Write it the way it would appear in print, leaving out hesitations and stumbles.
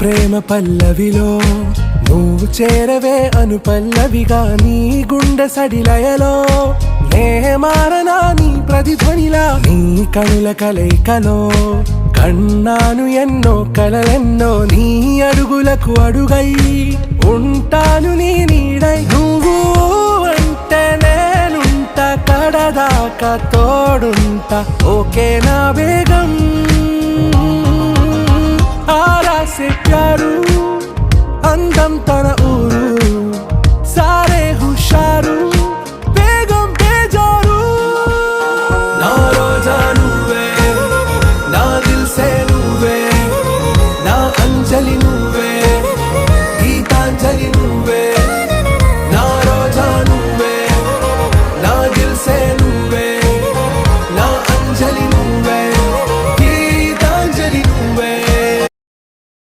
ప్రేమ పల్లవిలో నువ్వు చేరవే అను పల్లవిగా నీ గుండె సడిలయలో నే మారనా నీ ప్రతిధ్వనిలా నీ కనుల కలయికలో కన్నాను ఎన్నో కలలెన్నో నీ అడుగులకు అడుగై ఉంటాను నీ నీడై నువ్వు అంటే నేనుంట కడదాకా తోడుంటా ఓకే నా బేగం आरा से प्यारू अंदम तन ऊरू सारे हुशारू बेगम बेजारू ना रोजा नुवे ना दिल से नुवे ना अंजलि नुवे